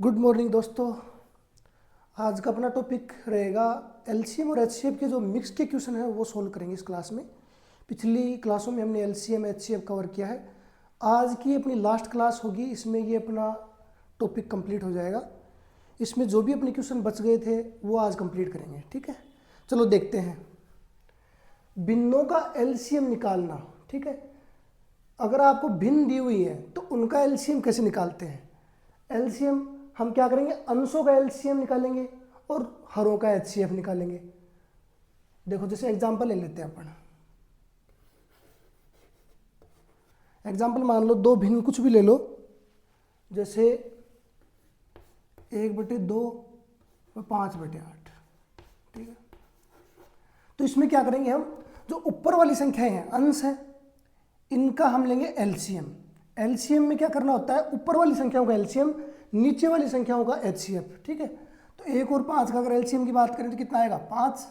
Good morning दोस्तों। आज का अपना टॉपिक रहेगा एलसीएम और एचसीएफ के जो मिक्स के क्वेश्चन हैं वो सोल्व करेंगे इस क्लास में। पिछली क्लासों में हमने एलसीएम एचसीएफ कवर किया है। आज की अपनी लास्ट क्लास होगी, इसमें ये अपना टॉपिक कंप्लीट हो जाएगा। इसमें जो भी अपने क्वेश्चन बच गए थे वो आज कंप्लीट करेंगे, ठीक है। चलो देखते हैं। भिन्नों का एलसीएम निकालना, ठीक है। अगर आपको भिन्न दी हुई है तो उनका एलसीएम कैसे निकालते हैं। एलसीएम हम क्या करेंगे, अंशों का एलसीएम निकालेंगे और हरों का एचसीएफ निकालेंगे। देखो जैसे एग्जांपल ले लेते हैं अपन। एग्जांपल मान लो दो भिन्न कुछ भी ले लो, जैसे 1/2 और 5/8, ठीक है। तो इसमें क्या करेंगे हम, जो ऊपर वाली संख्याएं हैं अंश हैं, इनका हम लेंगे एलसीएम। एलसीएम में क्या करना होता है, ऊपर वाली संख्याओं का एलसीएम, नीचे वाली संख्याओं का एचसीएफ, ठीक है। तो 1 और 5 का अगर एलसीएम की बात करें तो कितना आएगा, 5,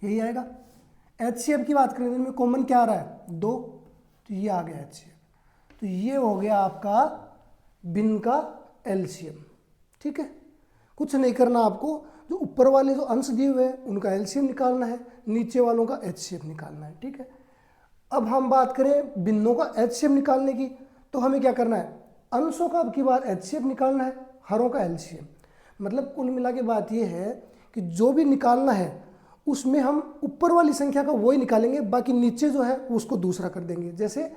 यही आएगा। एचसीएफ की बात करें तो इनमें कॉमन क्या आ रहा है, 2, तो ये आ गया एचसीएफ। तो ये हो गया आपका भिन्न का एलसीएम, ठीक है। कुछ नहीं करना आपको, जो ऊपर वाले जो अंश दिए हुए हैं उनका एलसीएम निकालना है, नीचे वालों का एचसीएफ निकालना है, ठीक है। अब हम बात करें भिन्नों का एचसीएफ निकालने की, तो हमें क्या करना है, अंशों का अब की बार एचसीएफ निकालना है, हरों का एलसीएम। मतलब कुल मिला के बात यह है कि जो भी निकालना है उसमें हम ऊपर वाली संख्या का वही निकालेंगे, बाकी नीचे जो है उसको दूसरा कर देंगे। जैसे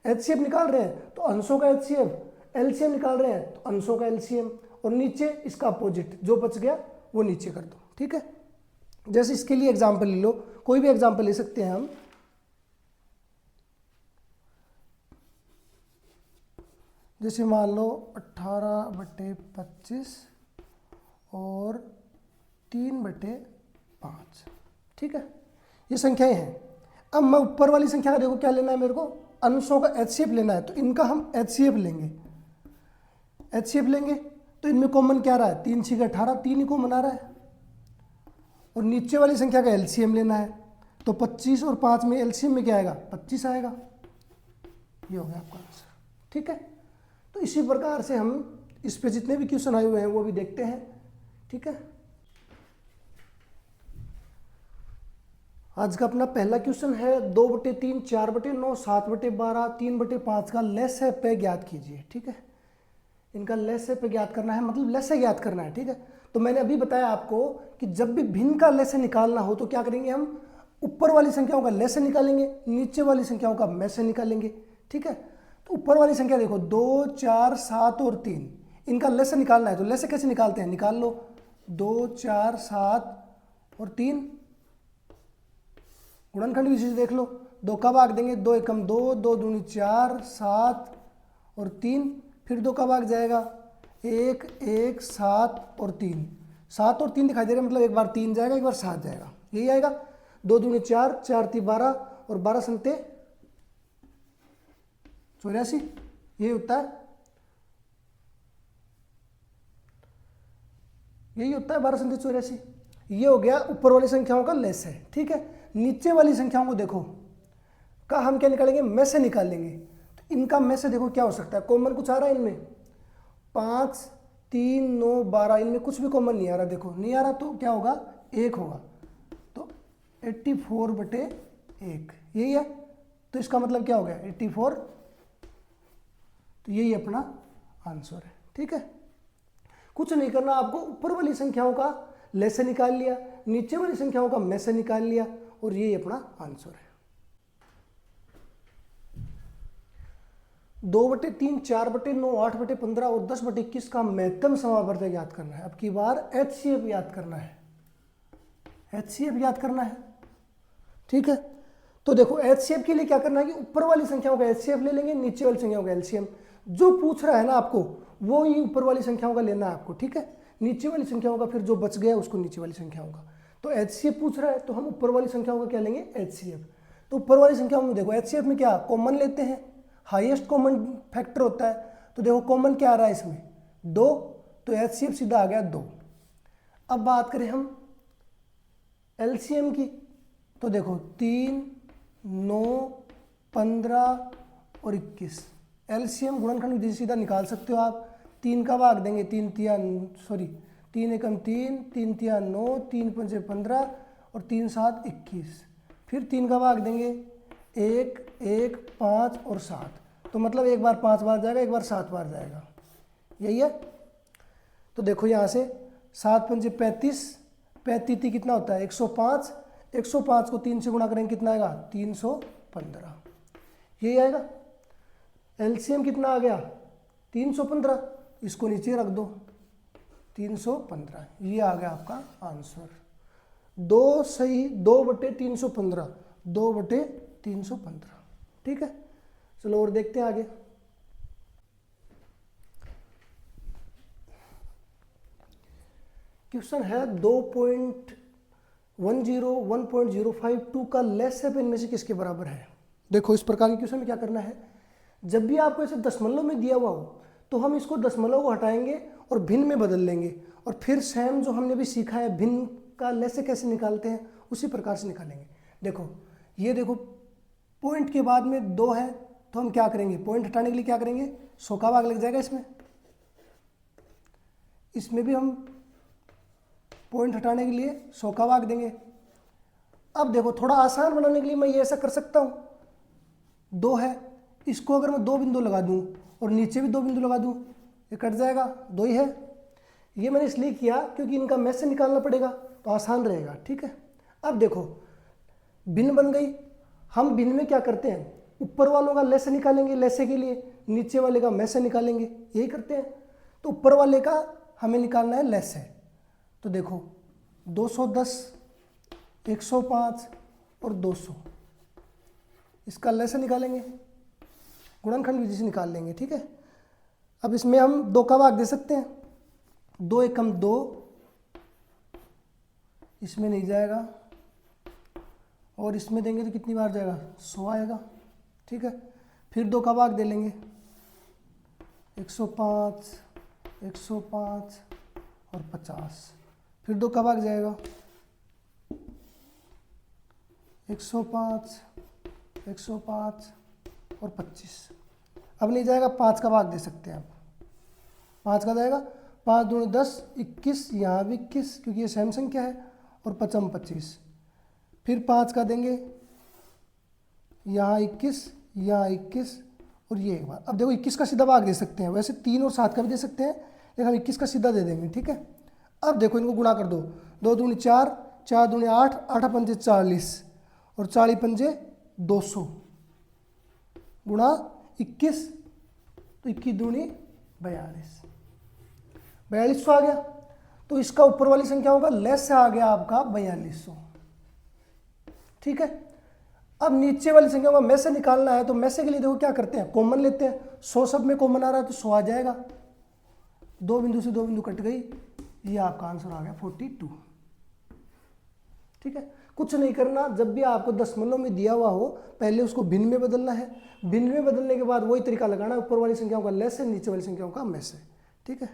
एचसीएफ निकाल रहे हैं तो अंशों का एचसीएफ, एलसीएम निकाल रहे हैं तो अंशों का एलसीएम, और नीचे इसका अपोजिट जो बच गया वो नीचे कर दो, ठीक है। जैसे इसके लिए एग्जाम्पल ले लो, कोई भी एग्जाम्पल ले सकते हैं हम। जैसे मान लो 18/25 और 3/5, ठीक है। ये संख्याएं हैं। अब मैं ऊपर वाली संख्या का देखो क्या लेना है, मेरे को अंशों का एचसीएफ लेना है, तो इनका हम एचसीएफ लेंगे। एचसीएफ लेंगे तो इनमें कॉमन क्या रहा है, 3 6 18, 3 ही कॉमन आ रहा है। और नीचे वाली संख्या का एलसीएम लेना है, तो 25 और 5 में एलसीएम में क्या आएगा, 25 आएगा। ये हो गया आपका आंसर, ठीक है। तो इसी प्रकार से हम इस पे जितने भी क्वेश्चन आए हुए हैं वो भी देखते हैं, ठीक है। आज का अपना पहला क्वेश्चन है 2/3, 4/9, 7/12, 3/5 का लेस पे ज्ञात कीजिए, ठीक है। इनका लेस पे ज्ञात करना है, मतलब लेस ज्ञात करना है, ठीक है। तो मैंने अभी बताया आपको कि जब भी भिन्न का लेस निकालना हो तो क्या करेंगे, हम ऊपर वाली संख्याओं का लेस निकालेंगे, नीचे वाली संख्याओं का में निकालेंगे, ठीक है। तो ऊपर वाली संख्या देखो 2 4 7 और 3, इनका लेस निकालना है, तो लेस कैसे निकालते हैं, निकाल लो। 2 4 7 और 3, गुणनखंड विधि से देख लो, 2 का भाग देंगे, 2 एकम 2, 2 दूनी 4, 7 और 3, फिर 2 का भाग जाएगा, 1 1 7 और 3, 7 और 3 दिखाई दे रहे हैं, मतलब एक बार 3 जाएगा एक बार 7 जाएगा, यही आएगा। 2 दूनी 4, 4 3 12 और 12 संते 84, यही होता है, यही होता है 12 संते 84। ये हो गया ऊपर वाली संख्याओं का लेस है, ठीक है। नीचे वाली संख्याओं को देखो का हम क्या निकालेंगे, में से निकालेंगे। तो इनका में से देखो क्या हो सकता है, कॉमन कुछ आ रहा है इनमें, 5 3 9 12, इनमें कुछ भी कॉमन नहीं आ रहा, देखो नहीं आ रहा, तो क्या होगा, 1 होगा। तो 84/1 यही है, तो इसका मतलब क्या हो गया, 84। तो यही अपना आंसर है, ठीक है। कुछ नहीं करना आपको, ऊपर वाली संख्याओं का लेस से निकाल लिया, नीचे वाली संख्याओं का में से निकाल लिया, और यही अपना आंसर है। 2/3, 4/9, 8/15 और 10/21 का महत्तम समावर्तक याद करना है। अब की बार एचसीएफ याद करना है, एचसीएफ याद करना है, ठीक है। तो देखो एचसीएफ के लिए क्या करना है कि ऊपर वाली संख्याओं का एचसीएफ ले लेंगे, नीचे वाली संख्याओं का एलसीएम। जो पूछ रहा है ना आपको वो ही ऊपर वाली संख्याओं का लेना है आपको, ठीक है। नीचे वाली संख्याओं का फिर जो बच गया उसको नीचे वाली संख्याओं का। तो एचसीएफ पूछ रहा है तो हम ऊपर वाली संख्याओं का क्या लेंगे, एचसीएफ। तो ऊपर वाली संख्याओं में देखो एचसीएफ में क्या कॉमन लेते हैं, हाईएस्ट कॉमन फैक्टर होता है। तो देखो कॉमन क्या आ रहा है इसमें, 2, तो एचसीएफ सीधा आ गया 2। अब बात करें हम एलसीएम की, तो देखो 3 9 15 और 21, एलसीएम गुणनखंड विधि से सीधा निकाल सकते हो आप। 3 का भाग देंगे, 3 एकम 3, 3 तिया 9, 3 पंचे 15 और 3 7 21। फिर 3 का भाग देंगे 1 1 5 और 7। तो मतलब एक बार 5 बार जाएगा, एक बार 7 बार जाएगा, यही है। तो देखो यहाँ से 7 पंचे 35, 35 कितना होता है 105, 105 को 3 से गुणा करेंगे कितना आएगा 315, यही आएगा। एलसीएम कितना आ गया 315, इसको नीचे रख दो 315, ये आ गया आपका आंसर। 2 सही 2/315, 2/315, ठीक है। चलो और देखते हैं आगे। क्वेश्चन है 2.10 का लेस है इनमें से किसके बराबर है। देखो इस प्रकार के क्वेश्चन में क्या करना है, जब भी आपको ऐसे दशमलव में दिया हुआ हो तो हम इसको दशमलव को हटाएंगे और भिन्न में बदल लेंगे, और फिर सेम जो हमने भी सीखा है भिन्न का लेस कैसे निकालते हैं उसी प्रकार से निकालेंगे। देखो ये देखो पॉइंट के बाद में 2 है तो हम क्या करेंगे, पॉइंट हटाने के लिए क्या करेंगे 100 का भाग लग जाएगा इसमें भी हम पॉइंट हटाने के लिए 100 का भाग देंगे। अब देखो थोड़ा आसान बनाने के लिए मैं ये ऐसा कर सकता हूँ, 2 है, इसको अगर मैं 2 बिंदु लगा दूँ और नीचे भी 2 बिंदु लगा दूँ, ये कट जाएगा, 2 ही है। ये मैंने इसलिए किया क्योंकि इनका मैच से निकालना पड़ेगा तो आसान रहेगा, ठीक है। अब देखो भिन्न बन गई, हम भिन्न में क्या करते हैं, ऊपर वालों का लेस निकालेंगे लेसे के लिए, नीचे वाले का मैच से निकालेंगे, यही करते हैं। तो ऊपर वाले का हमें निकालना है लेस है, तो देखो 210, 105 और 200, इसका लेस निकालेंगे, गुणनखंड विधि से निकाल लेंगे, ठीक है। अब इसमें हम 2 का भाग दे सकते हैं, 2 एकम 2, इसमें नहीं जाएगा, और इसमें देंगे तो कितनी बार जाएगा 100 आएगा, ठीक है। फिर 2 का भाग दे लेंगे, 105, 105 और 50, फिर 2 का भाग जाएगा 105, 105 और 25। अब नहीं जाएगा, 5 का भाग दे सकते हैं, अब 5 का जाएगा, 5 दूनी 10, 21, यहाँ भी 21 क्योंकि ये सेम संख्या है, और 55 25। फिर 5 का देंगे, यहाँ 21, यहाँ 21 और ये एक बार। अब देखो 21 का सीधा भाग दे सकते हैं, वैसे 3 और 7 का भी दे सकते हैं, लेकिन हम 21 का सीधा दे देंगे, ठीक है। अब देखो इनको गुणा कर दो, 2 दूनी 4, 4 दूनी 8, 8 पंजे 40 और 40 पंजे 200 गुणा 21, तो 21 दूनी 42, 4200 आ गया। तो इसका ऊपर वाली संख्याओं का लेस आ गया आपका 4200, ठीक है। अब नीचे वाली संख्याओं का मैसे निकालना है, तो मैसे के लिए देखो क्या करते हैं, कॉमन लेते हैं, 100 सब में कॉमन आ रहा है तो 100 आ जाएगा, 2 बिंदु से 2 बिंदु कट गई, ये आपका आंसर आ गया 42, ठीक है। कुछ नहीं करना, जब भी आपको दशमलव में दिया हुआ हो पहले उसको भिन्न में बदलना है, भिन्न में बदलने के बाद वही तरीका लगाना है, ऊपर वाली संख्याओं का लेस है, नीचे वाली संख्याओं का मैस है, ठीक है।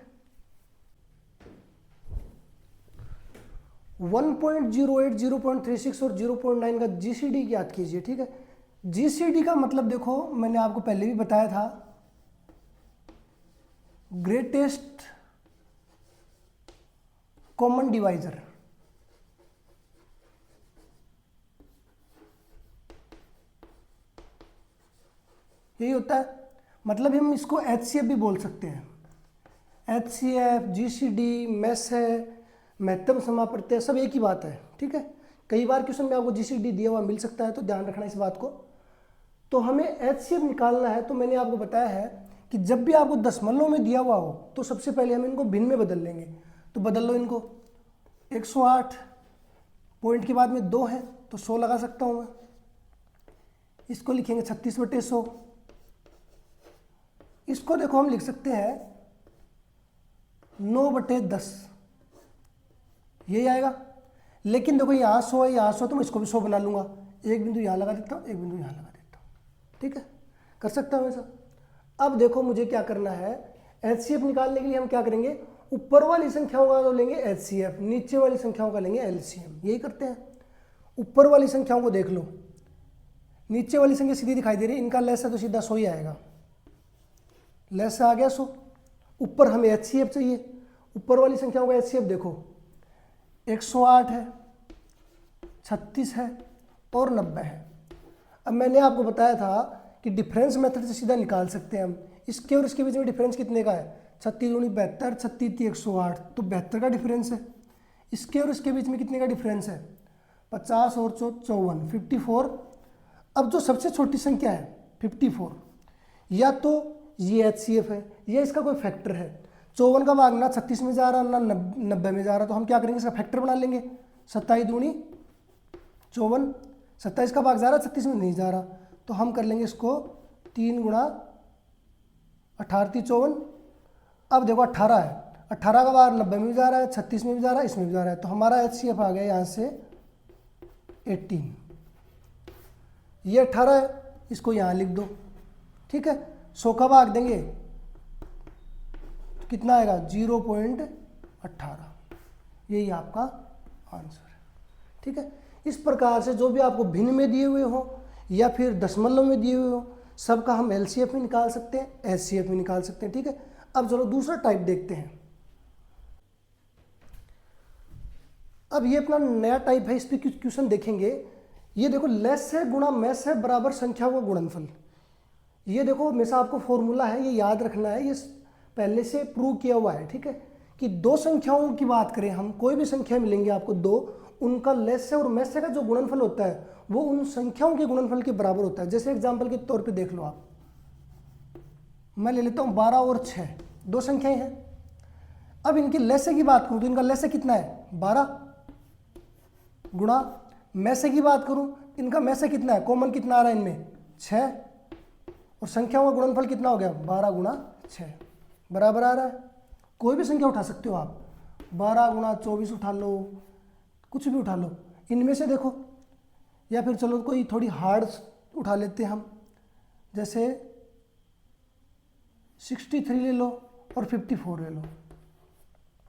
1.08, 0.36 और 0.9 का जीसीडी याद कीजिए, ठीक है। जीसीडी का मतलब देखो मैंने आपको पहले भी बताया था, ग्रेटेस्ट कॉमन डिवाइजर, यही होता है। मतलब हम इसको एचसीएफ भी बोल सकते हैं, एचसीएफ, जीसीडी, मैस है, महत्तम समाप्रत्यय, सब एक ही बात है, ठीक है। कई बार क्वेश्चन में आपको जीसीडी दिया हुआ मिल सकता है, तो ध्यान रखना इस बात को। तो हमें एचसीएफ निकालना है, तो मैंने आपको बताया है कि जब भी आपको दशमलव में दिया हुआ हो तो सबसे पहले हम इनको भिन्न में बदल लेंगे। तो बदल लो इनको, 108 पॉइंट के बाद में 2 है तो 100 लगा सकता हूँ मैं, इसको लिखेंगे 36/100। इसको देखो हम लिख सकते हैं 9/10, यही आएगा। लेकिन देखो यहाँ 100 है, यहाँ 100, तो मैं इसको भी 100 बना लूंगा, एक बिंदु यहाँ लगा देता हूँ, एक बिंदु यहाँ लगा देता हूँ, ठीक है, कर सकता हूँ ऐसा। अब देखो मुझे क्या करना है, एचसीएफ निकालने के लिए हम क्या करेंगे, ऊपर वाली संख्याओं का तो लेंगे एचसीएफ, नीचे वाली संख्याओं का लेंगे एलसीएम, यही करते हैं। ऊपर वाली संख्याओं को देख लो, नीचे वाली संख्या सीधी दिखाई दे रही है, इनका लेस है तो सीधा 100 ही आएगा, लेस आ गया 100। ऊपर हमें HCF चाहिए, ऊपर वाली संख्याओं का HCF देखो 108 है, 36 है और 90 है। अब मैंने आपको बताया था कि डिफरेंस मेथड से सीधा निकाल सकते हैं हम। इसके और इसके बीच में डिफरेंस कितने का है? 36 दूनी 72, 36 थी 108, तो 72 का डिफरेंस है। इसके और इसके बीच में कितने का डिफरेंस है? 50 और 54, 54। अब जो सबसे छोटी संख्या है 54, या तो ये HCF है या इसका कोई फैक्टर है। 54 का भाग ना 36 में जा रहा ना 90 में जा रहा, तो हम क्या करेंगे? इसका फैक्टर बना लेंगे। 27 दूनी 54, 27 का भाग जा रहा 36 में नहीं जा रहा, तो हम कर लेंगे इसको 3 गुणा 18 54। अब देखो 18 है, 18 का भाग 90 में भी जा रहा है, 36 में भी जा रहा है, इसमें भी जा रहा है, तो हमारा HCF आ गया यहाँ से 18। ये 18 है, इसको यहाँ लिख दो, ठीक है। 100 का भाग देंगे तो कितना आएगा? 0.18। यही आपका आंसर है, ठीक है। इस प्रकार से जो भी आपको भिन्न में दिए हुए हो या फिर दशमलव में दिए हुए हो, सबका हम LCF में निकाल सकते हैं, HCF में निकाल सकते हैं, ठीक है। अब चलो दूसरा टाइप देखते हैं। अब ये अपना नया टाइप है, इस पर कुछ क्वेश्चन देखेंगे। ये देखो, लेस है गुणा मैस है बराबर संख्याओं का गुणनफल। ये देखो हमेशा आपको फॉर्मूला है, ये याद रखना है, ये पहले से प्रूव किया हुआ है, ठीक है। कि दो संख्याओं की बात करें हम, कोई भी संख्या मिलेंगी आपको दो, उनका लेस और मैस का जो गुणनफल होता है वो उन संख्याओं के गुणनफल के बराबर होता है। जैसे एग्जांपल के तौर पे देख लो आप, मैं ले लेता हूँ 12 और 6, दो संख्याएं हैं। अब इनके लेसे की बात करूँ तो इनका लेसे कितना है? 12 गुणा मैसे की बात करूँ, इनका मैसे कितना है? कॉमन कितना आ रहा है इनमें? 6, और संख्याओं का गुणनफल कितना हो गया? 12 गुणा 6 बराबर आ रहा है। कोई भी संख्या उठा सकते हो आप, 12 गुणा 24 उठा लो, कुछ भी उठा लो इनमें से देखो, या फिर चलो कोई थोड़ी हार्ड उठा लेते हैं हम, जैसे 63 ले लो और 54 ले लो,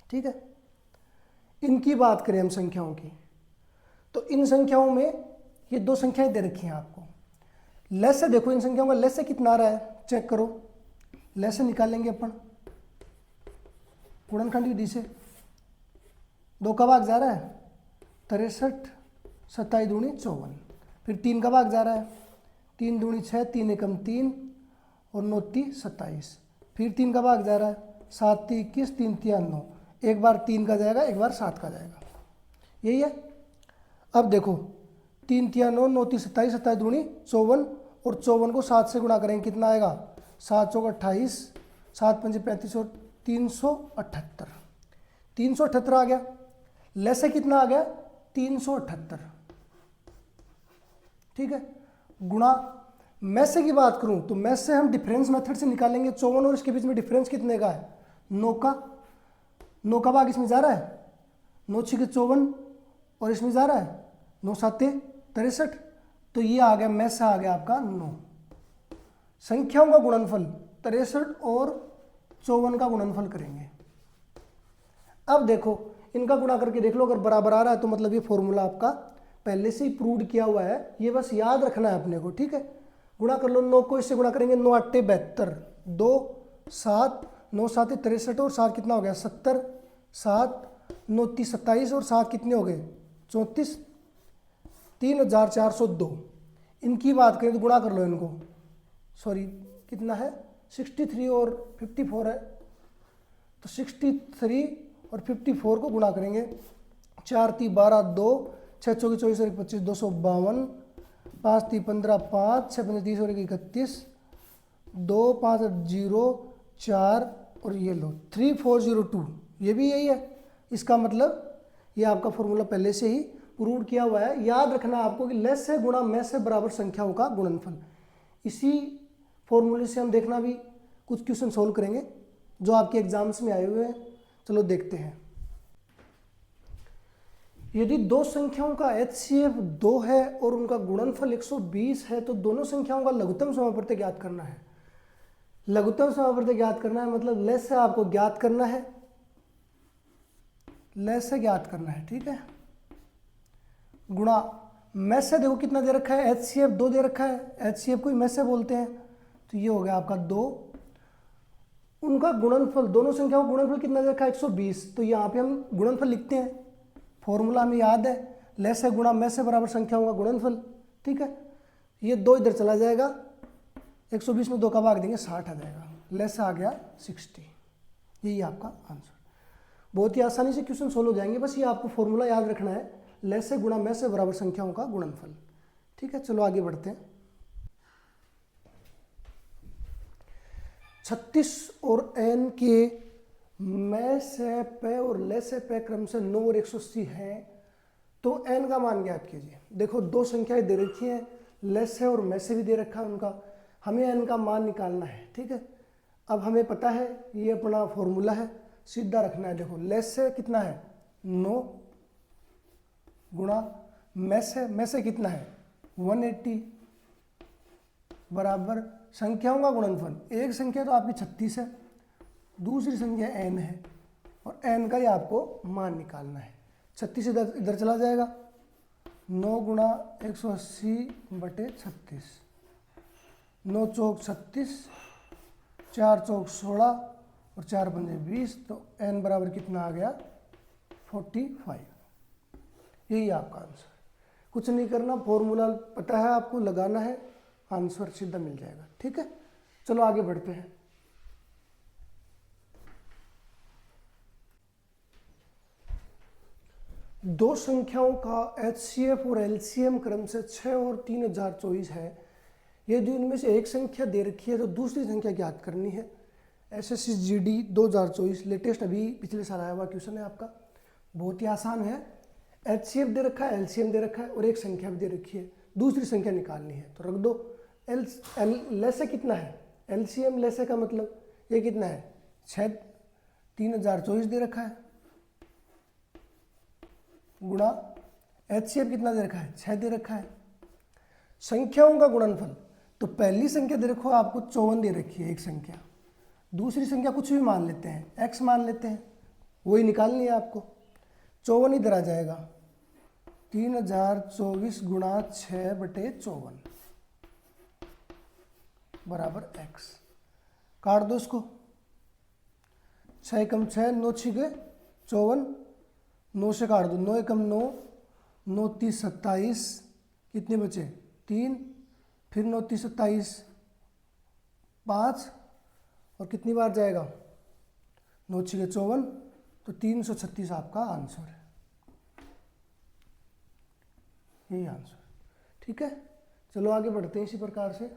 ठीक है। इनकी बात करें हम संख्याओं की, तो इन संख्याओं में ये दो संख्याएं दे रखी हैं आपको। लेस देखो, इन संख्याओं का लेस कितना आ रहा है चेक करो। लेस निकालेंगे अपन गुणनखंड विधि से। 2 का भाग जा रहा है 63, 27 दूनी 54, फिर 3 का भाग जा रहा है 3 दूनी 6, 3 एकम 3 और 9 ती 27, फिर 3 का भाग जा रहा है 7 ती 21, 3 तिया 9, एक बार 3 का जाएगा एक बार 7 का जाएगा, यही है। अब देखो 3 तिया 9, 9 ती 27, 27 दूनी 54, और 54 को 7 से गुणा करेंगे कितना आएगा? 7 चौक 28, 7 पंजे 35 और 378, 378 आ गया। लेस कितना आ गया? 378, ठीक है। गुणा मैस की बात करूं तो मैस से हम डिफरेंस मेथड से निकालेंगे। 54 और इसके बीच में डिफरेंस कितने का है? 9 का। 9 का भाग इसमें जा रहा है 9 6 54, और इसमें जा रहा है 9 7 63, तो ये आ गया मैस आ गया आपका 9। संख्याओं का गुणनफल 63 और 54 का गुणनफल करेंगे। अब देखो इनका गुणा करके देख लो, अगर बराबर आ रहा है तो मतलब ये फॉर्मूला आपका पहले से ही प्रूव किया हुआ है, ये बस याद रखना है अपने को, ठीक है। गुणा कर लो, 9 को इससे गुणा करेंगे 9 8 72, 2 7, 9 7 63 और 7 कितना हो गया? 70, 7 9 ती 27 और 7 कितने हो गए? 34, 3402। इनकी बात करें तो गुणा कर लो इनको, सॉरी कितना है? 63 और 54 है, तो 63 और 54 को गुणा करेंगे। 4 ती 12, 2 6 चौकी 24 और 25, 252, 5 ती 15, 5 6 पंजे 30 और 31, 2 5 0 4 और ये लो 3402, ये भी यही है। इसका मतलब ये आपका फॉर्मूला पहले से ही प्रूव किया हुआ है। याद रखना आपको कि लेस है गुणा मैस है बराबर संख्याओं का गुणनफल। इसी फॉर्मूले से हम देखना भी कुछ क्वेश्चन सोल्व करेंगे जो आपके एग्जाम्स में आए हुए हैं। चलो देखते हैं। यदि दो संख्याओं का HCF 2 है और उनका गुणनफल 120 है तो दोनों संख्याओं का लघुत्तम समापवर्तक ज्ञात करना है। लघुत्तम समापवर्तक ज्ञात करना है मतलब लेस है आपको ज्ञात करना है, लेस है ज्ञात करना है, ठीक है। गुणा मैस से देखो कितना दे रखा है? HCF 2 दे रखा है, HCF को ही मैस से बोलते हैं, तो ये हो गया आपका 2, उनका गुणनफल, दोनों संख्याओं का गुणनफल कितना दे रखा है 120। तो यहाँ पे हम गुणनफल लिखते हैं, फॉर्मूला हमें याद है, लेस है गुणा में से बराबर संख्याओं का गुणनफल। ठीक है, ये 2 इधर चला जाएगा, 120 में 2 का भाग देंगे 60 आ जाएगा, लेस आ गया 60। यही आपका आंसर। बहुत ही आसानी से क्वेश्चन सोल्व हो जाएंगे, बस ये आपको फॉर्मूला याद रखना है, लेस है गुणा में से बराबर संख्याओं का गुणनफल। ठीक है, चलो आगे बढ़ते हैं। 36 और n के में से पे और लेस से पे क्रम से 9 और 180 है, तो n का मान ज्ञात कीजिए। देखो 2 संख्याएं दे रखी हैं, लेस है और में से भी दे रखा है उनका, हमें n का मान निकालना है। ठीक है, अब हमें पता है ये अपना फॉर्मूला है, सीधा रखना है। देखो लेस से कितना है 9 गुणा में से कितना है 180 बराबर संख्याओं का गुणनफल। एक संख्या तो आपकी 36 है, दूसरी संख्या n है, और n का ही आपको मान निकालना है। 36 इधर चला जाएगा, 9 गुणा 180 बटे 36, 9 चौक 36, 4 चौक 16 और 4 पंजे 20, तो n बराबर कितना आ गया 45। यही आपका आंसर। कुछ नहीं करना, फॉर्मूला पता है आपको, लगाना है, आंसर सीधा मिल जाएगा। ठीक है, चलो आगे बढ़ते हैं। दो संख्याओं का HCF और LCM क्रम से 6 और 3024 है। यदि उनमें से एक संख्या दे रखी है तो दूसरी संख्या ज्ञात करनी है। SSC GD 2024 लेटेस्ट, अभी पिछले साल आया हुआ क्वेश्चन है आपका, बहुत ही आसान है। HCF दे रखा है, LCM दे रखा है और एक संख्या भी दे रखी है, दूसरी संख्या निकालनी है। तो रख दो, लेसे कितना है, LCM लेसे का मतलब ये कितना है 6, 3024 दे रखा है, गुणा HCF कितना दे रखा है 6 दे रखा है। संख्याओं का गुणनफल, तो पहली संख्या दे रखो आपको 54 दे रखी है एक संख्या, दूसरी संख्या कुछ भी मान लेते हैं, x मान लेते हैं, वही निकालनी है आपको। 54 इधर आ जाएगा, 3024 गुणा 6 बटे 54 बराबर x। काट दो इसको, 6 एकम 6, 9 छिके 54, 9 से काट दो, 9 एकम 9, 9 30 27, कितने बचे 3, फिर 9 30 27 5, और कितनी बार जाएगा 9 छिके 54, तो 336 आपका आंसर है। यही आंसर। ठीक है, चलो आगे बढ़ते हैं। इसी प्रकार से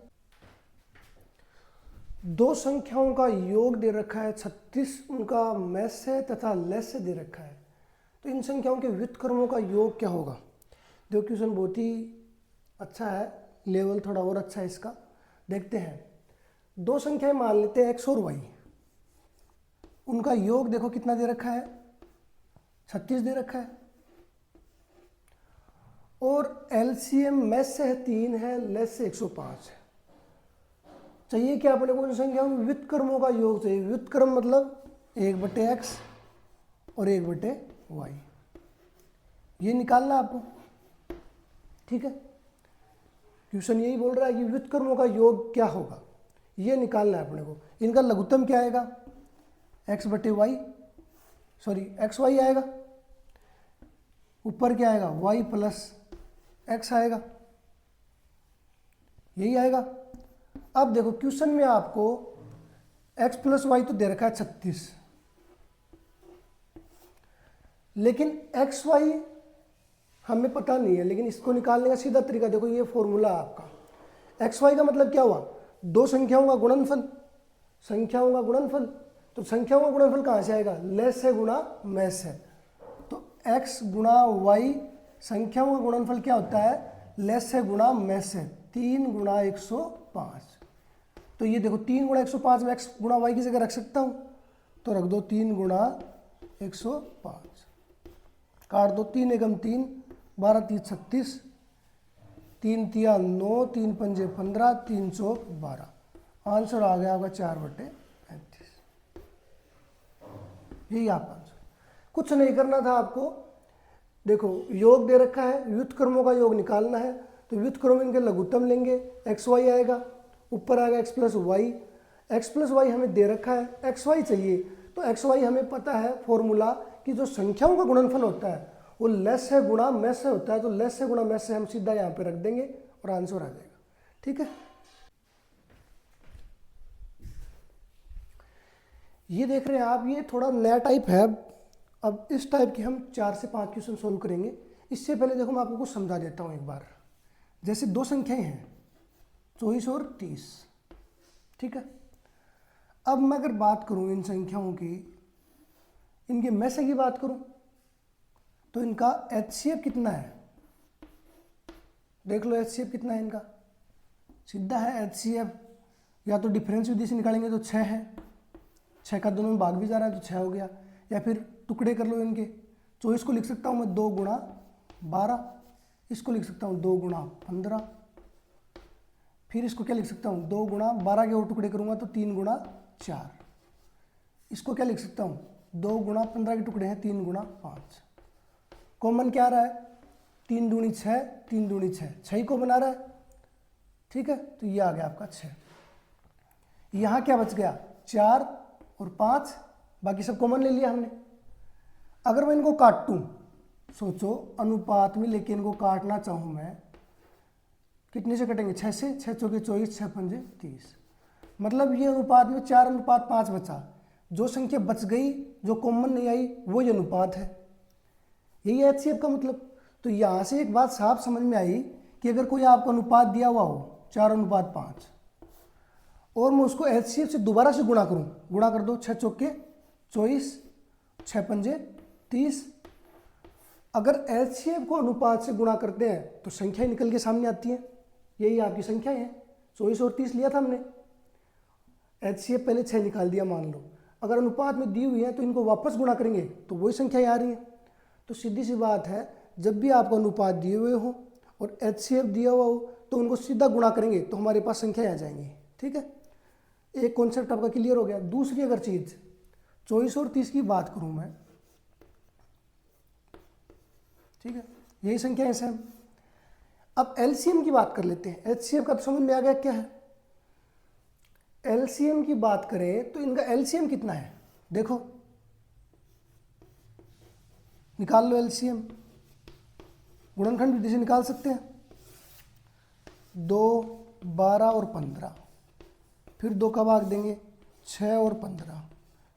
दो संख्याओं का योग दे रखा है 36, उनका में से तथा लेस से दे रखा है, तो इन संख्याओं के व्युत्क्रमों का योग क्या होगा। जो क्वेश्चन बहुत ही अच्छा है, लेवल थोड़ा और अच्छा है इसका, देखते हैं। दो संख्याएं मान लेते हैं x और y, उनका योग देखो कितना दे रखा है 36 दे रखा है, और LCM में से 3 है, लेस से 105 है। चाहिए क्या अपने को, इन संख्याओं में व्युत्क्रमों का योग चाहिए। व्युत्क्रम मतलब 1 बटे x और 1 बटे y, ये निकालना आपको। ठीक है, क्वेश्चन यही बोल रहा है कि व्युत्क्रमों का योग क्या होगा, ये निकालना है अपने को। इनका लघुत्तम क्या आएगा x बटे y, सॉरी एक्स वाई आएगा, ऊपर क्या आएगा y प्लस x आएगा, यही आएगा। अब देखो क्वेश्चन में आपको x प्लस वाई तो दे रखा है 36, लेकिन एक्स वाई हमें पता नहीं है, लेकिन इसको निकालने का सीधा तरीका देखो, ये फॉर्मूला आपका। एक्स वाई का मतलब क्या हुआ, दो संख्याओं का गुणनफल, संख्याओं का गुणनफल। तो संख्याओं का गुणनफल कहाँ से आएगा, लेस है गुणा मैस है। तो x गुणा वाई, संख्याओं का गुणनफल क्या होता है, लेस है गुणा मैस है, 3 गुणा 105। तो ये देखो 3 गुणा 105 में x गुणा वाई की जगह रख सकता हूँ, तो रख दो 3 गुणा 105, काट दो, 3 एकम 3, 12 3 36, 3 तिया 9, 3 पंजे 15, 3 चौक 12, आंसर आ गया आपका 4 बटे 35। यही आपका आंसर। कुछ नहीं करना था आपको, देखो योग दे रखा है, व्युत्क्रमों का योग निकालना है। तो व्युत्क्रम इनके लघुत्तम लेंगे, एक्स वाई आएगा, ऊपर आएगा x plus Y, X plus Y हमें दे रखा है, एक्स वाई चाहिए, तो एक्स वाई हमें पता है फॉर्मूला कि जो संख्याओं का गुणनफल होता है वो लेस है गुणा मैस से होता है, तो लेस है गुणा मैस से हम सीधा यहाँ पे रख देंगे और आंसर आ जाएगा। ठीक है, ये देख रहे हैं आप, ये थोड़ा नया टाइप है। अब इस टाइप के हम 4 से 5 क्वेश्चन सोल्व करेंगे। इससे पहले देखो मैं आपको कुछ समझा देता हूँ एक बार। जैसे दो संख्याएं हैं 24 और 30, ठीक है। अब मैं अगर बात करूँ इन संख्याओं की, इनके मैसे की बात करूँ तो इनका HCF कितना है, देख लो HCF कितना है इनका, सीधा है HCF, या तो डिफरेंस विधि से निकालेंगे तो 6 है, 6 का दोनों में भाग भी जा रहा है तो 6 हो गया, या फिर टुकड़े कर लो इनके। 24 को लिख सकता हूँ मैं 2 गुणा 12, इसको लिख सकता हूँ 2 गुणा 15, फिर इसको क्या लिख सकता हूँ 2 गुणा 12 के और टुकड़े करूँगा तो 3 गुणा 4, इसको क्या लिख सकता हूँ 2 गुणा 15 के टुकड़े हैं 3 गुणा 5। कॉमन क्या आ रहा है, 3 दूनी 6, 3 दूनी 6, 6 को बना रहा है, ठीक है। तो ये आ गया आपका 6। यहाँ क्या बच गया 4 और 5, बाकी सब कॉमन ले लिया हमने। अगर मैं इनको काटूं, सोचो अनुपात में लेके इनको काटना चाहूँ मैं, कितने से कटेंगे 6 से, 6 चौके 24, 6 पंजे 30, मतलब ये अनुपात में 4:5 बचा। जो संख्या बच गई जो कॉमन नहीं आई वो ये अनुपात है, यही है HCF का मतलब। तो यहाँ से एक बात साफ समझ में आई कि अगर कोई आपको अनुपात दिया हुआ हो 4:5 और मैं उसको HCF से दोबारा से गुणा करूँ, गुणा कर दो, 6 चौके 24, 6 पंजे 30, अगर HCF को अनुपात से गुणा करते हैं तो संख्या निकल के सामने आती है, यही आपकी संख्या है। 24 और 30 लिया था हमने, HCF पहले 6 निकाल दिया मान लो, अगर अनुपात में दी हुई है तो इनको वापस गुणा करेंगे तो वही संख्या आ रही है। तो सीधी सी बात है, जब भी आपको अनुपात दिए हुए हो और HCF दिया हुआ हो तो उनको सीधा गुणा करेंगे तो हमारे पास संख्या आ जाएंगी, ठीक है। एक कॉन्सेप्ट आपका क्लियर हो गया। दूसरी अगर चीज 24 और 30 की बात करूं मैं, ठीक है, यही संख्या है सेम। अब LCM की बात कर लेते हैं। HCF का तो समझ में आ गया क्या है। LCM की बात करें तो इनका LCM कितना है, देखो निकाल लो LCM, गुणनखंड विधि से निकाल सकते हैं। 2, 12 और 15, फिर 2 का भाग देंगे 6 और 15,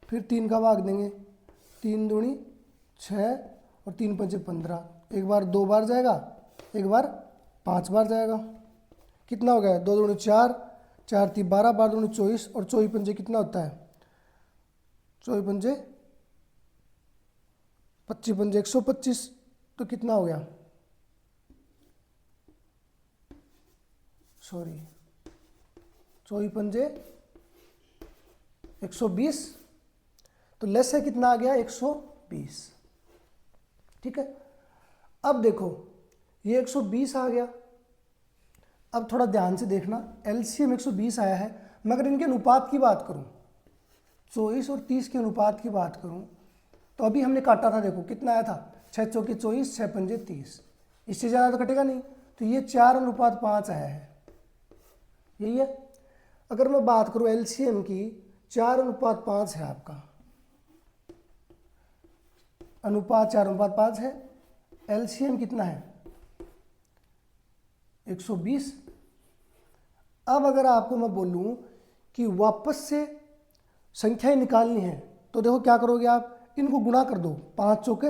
फिर 3 का भाग देंगे 3 दूनी 6 और 3 पंजे 15, एक बार 2 बार जाएगा, एक बार 5 बार जाएगा, कितना हो गया 2 दूनी 4, 4 3 12, 12 दूनी 24 और 24 पंजे कितना होता है 24 पंजे 25 पंजे 125, तो कितना हो गया, सॉरी 24 पंजे 120, तो लेस है कितना आ गया 120, ठीक है। अब देखो ये 120 आ गया। अब थोड़ा ध्यान से देखना, LCM 120 आया है, मगर इनके अनुपात की बात करूं, 24 और 30 के अनुपात की बात करूं तो अभी हमने काटा था, देखो कितना आया था 6 चौके 24, 6 पंजे 30, इससे ज़्यादा तो कटेगा नहीं, तो ये 4:5 आया है, यही है। अगर मैं बात करूं LCM की, 4:5 है आपका, अनुपात 4:5 है, LCM कितना है 120। अब अगर आपको मैं बोलूं कि वापस से संख्याएं निकालनी है तो देखो क्या करोगे आप, इनको गुणा कर दो, 5 चौके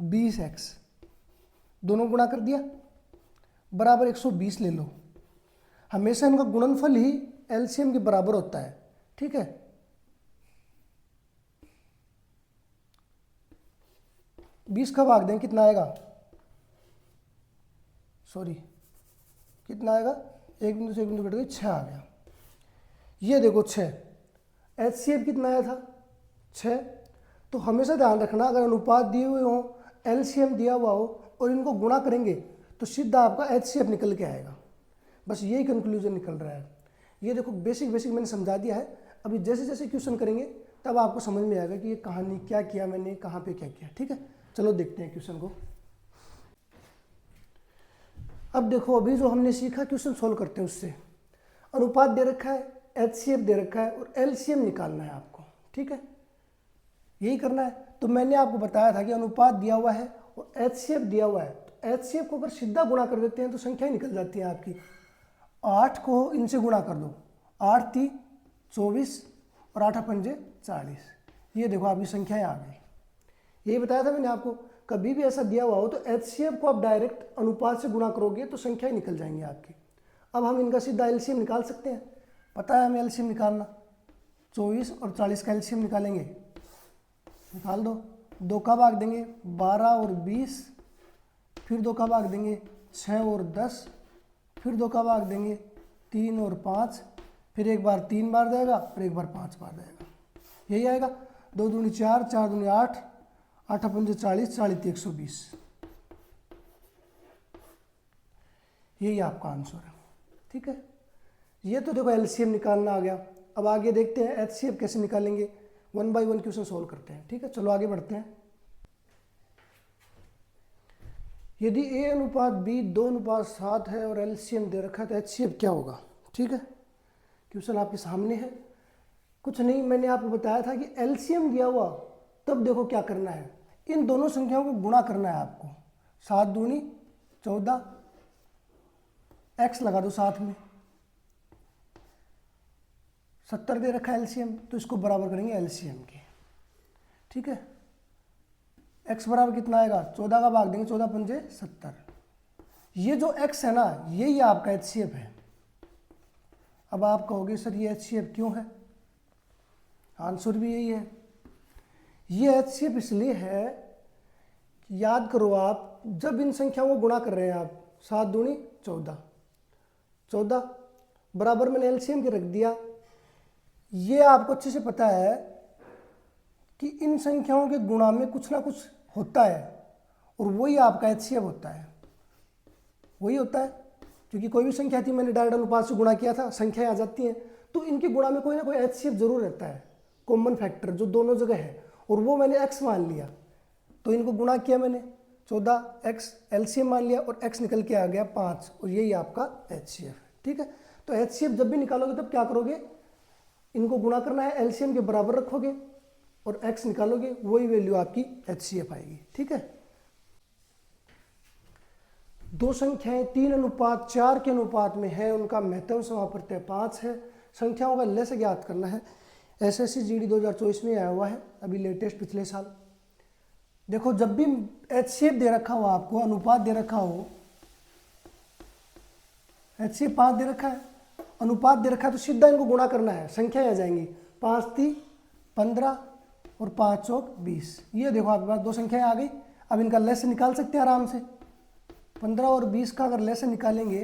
20x, दोनों गुणा कर दिया बराबर 120 ले लो। हमेशा इनका गुणनफल ही LCM के बराबर होता है, ठीक है। बीस का भाग दें कितना आएगा, सॉरी कितना आएगा, एक बिंदु से एक बिंदु कट गई, 6 आ गया। ये देखो 6, HCF कितना आया था 6। तो हमेशा ध्यान रखना, अगर अनुपात दिए हुए हो, LCM दिया हुआ हो और इनको गुणा करेंगे तो सीधा आपका HCF निकल के आएगा। बस यही कंक्लूजन निकल रहा है। ये देखो बेसिक मैंने समझा दिया है। अभी जैसे जैसे क्वेश्चन करेंगे तब आपको समझ में आएगा कि ये कहानी क्या किया मैंने, कहाँ पे क्या किया, ठीक है। चलो देखते हैं क्वेश्चन को। अब देखो अभी जो हमने सीखा क्वेश्चन सोल्व करते हैं उससे, अनुपात दे रखा है HCF दे रखा है और LCM निकालना है आपको, ठीक है, यही करना है। तो मैंने आपको बताया था कि अनुपात दिया हुआ है और HCF दिया हुआ है, तो HCF को अगर सीधा गुणा कर देते हैं तो संख्या ही निकल जाती है आपकी। 8 को इनसे गुणा कर दो, 8 × 3 = 24 और 8 × 5 = 40। ये देखो आपकी संख्याएं आ गई। यही बताया था मैंने आपको, कभी भी ऐसा दिया हुआ हो तो HCF को आप डायरेक्ट अनुपात से गुणा करोगे तो संख्याएं निकल जाएंगी आपकी। अब हम इनका सीधा LCM निकाल सकते हैं, पता है हमें LCM निकालना। 24 और 40 का LCM निकालेंगे, निकाल दो। 2 का भाग देंगे 12 और 20, फिर 2 का भाग देंगे 6 और 10, फिर 2 का भाग देंगे 3 और 5, फिर एक बार 3 बार जाएगा और एक बार 5 बार जाएगा, यही आएगा। 2 दूनी 4, 4 दूनी 8, 8 × 5 = 40, 40 × 3 = 120। यही आपका आंसर है, ठीक है। ये तो देखो LCM निकालना आ गया। अब आगे देखते हैं HCF कैसे निकालेंगे, 1 बाय 1 क्वेश्चन सोल्व करते हैं, ठीक है। चलो आगे बढ़ते हैं। यदि A/B 2:7 है और LCM दे रखा है तो HCF क्या होगा, ठीक है। क्वेश्चन आपके सामने है, कुछ नहीं, मैंने आपको बताया था कि LCM दिया हुआ तब देखो क्या करना है, इन दोनों संख्याओं को गुणा करना है आपको। 7 दूनी 14, x लगा दो साथ में, 70 दे रखा है LCM, तो इसको बराबर करेंगे LCM के, ठीक है। x बराबर कितना आएगा, 14 का भाग देंगे, 14 × 5 = 70। ये जो x है ना, यही आपका HCF है। अब आप कहोगे सर ये HCF क्यों है, आंसर भी यही है। ये HCF इसलिए है, याद करो आप जब इन संख्याओं को गुणा कर रहे हैं आप, 7 दूनी 14, 14 बराबर मैंने LCM के रख दिया। ये आपको अच्छे से पता है कि इन संख्याओं के गुणा में कुछ ना कुछ होता है और वही आपका HCF होता है, वही होता है। क्योंकि कोई भी संख्या थी, मैंने डायरेक्ट अनुपात से गुणा किया था, संख्याएं आ जाती हैं, तो इनके गुणा में कोई ना कोई HCF जरूर रहता है, कॉमन फैक्टर जो दोनों जगह है, और वो मैंने x मान लिया, तो इनको गुणा किया मैंने, 14x LCM मान लिया और x निकल के आ गया 5, और यही आपका HCF है, ठीक है। तो HCF जब भी निकालोगे तब क्या करोगे, इनको गुणा करना है, LCM के बराबर रखोगे और x निकालोगे, वही वैल्यू आपकी HCF आएगी, ठीक है। दो संख्याएं 3:4 के अनुपात में है, उनका महत्तम समापवर्त्य 5 है, संख्याओं का लस्य ज्ञात करना है। SSC GD 2024 में आया हुआ है, अभी लेटेस्ट पिछले साल। देखो जब भी HCF दे रखा हो आपको, अनुपात दे रखा हो, HCF 5 दे रखा है, अनुपात दे रखा है, तो सीधा इनको गुणा करना है, संख्याएं आ जाएंगी, 5 × 3 = 15 और 5 × 4 = 20। ये देखो आपके पास दो संख्याएं आ गई। अब इनका लस्य निकाल सकते हैं आराम से। 15 और 20 का अगर लस्य निकालेंगे,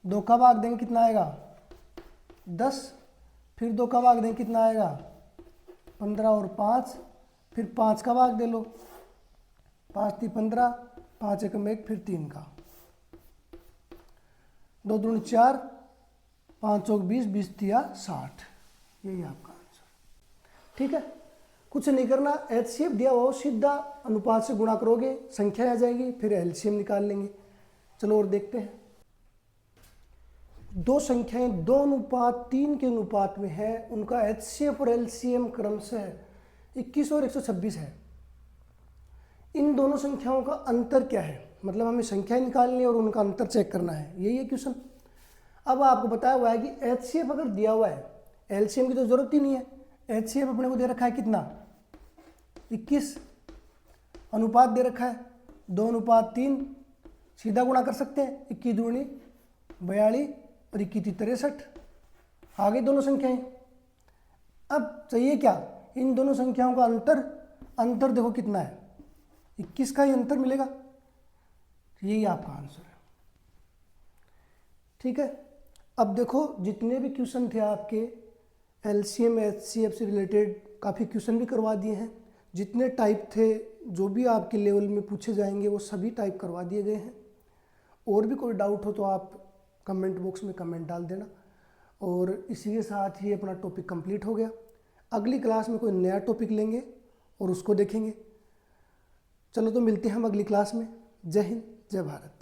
2 का भाग देंगे कितना आएगा, 10, फिर 2 का भाग देंगे कितना आएगा, 15 और 5, फिर 5 का भाग दे लो, 5 × 3 = 15, 5 × 1 = 1, फिर 3 का, 2 दूनी 4, 5 × 4 = 20, 20 × 3 = 60। यही आपका आंसर, ठीक है। कुछ नहीं करना, HCF दिया हुआ हो, सीधा अनुपात से गुणा करोगे, संख्या आ जाएगी, फिर LCM निकाल लेंगे। चलो और देखते हैं। दो संख्याएं 2:3 के अनुपात में है, उनका HCF और LCM क्रमशः 21 और 126 है। इन दोनों संख्याओं का अंतर क्या है, मतलब हमें संख्याएं निकालनी है और उनका अंतर चेक करना है, यही है क्वेश्चन। अब आपको बताया हुआ है कि HCF अगर दिया हुआ है, LCM की तो जरूरत ही नहीं है। HCF अपने को दे रखा है कितना, 21, अनुपात दे रखा है 2:3, सीधा गुणा कर सकते हैं, 21 दूनी 42 और 21 × 63, आ गई दोनों संख्याएं। अब चाहिए क्या, इन दोनों संख्याओं का अंतर देखो कितना है, 21 का ही अंतर मिलेगा, यही आपका आंसर है, ठीक है। अब देखो जितने भी क्वेश्चन थे आपके LCM HCF से रिलेटेड, काफ़ी क्वेश्चन भी करवा दिए हैं। जितने टाइप थे, जो भी आपके लेवल में पूछे जाएंगे, वो सभी टाइप करवा दिए गए हैं। और भी कोई डाउट हो तो आप कमेंट बॉक्स में कमेंट डाल देना। और इसी के साथ ही अपना टॉपिक कंप्लीट हो गया। अगली क्लास में कोई नया टॉपिक लेंगे और उसको देखेंगे। चलो तो मिलते हैं हम अगली क्लास में। जय हिंद, जय भारत।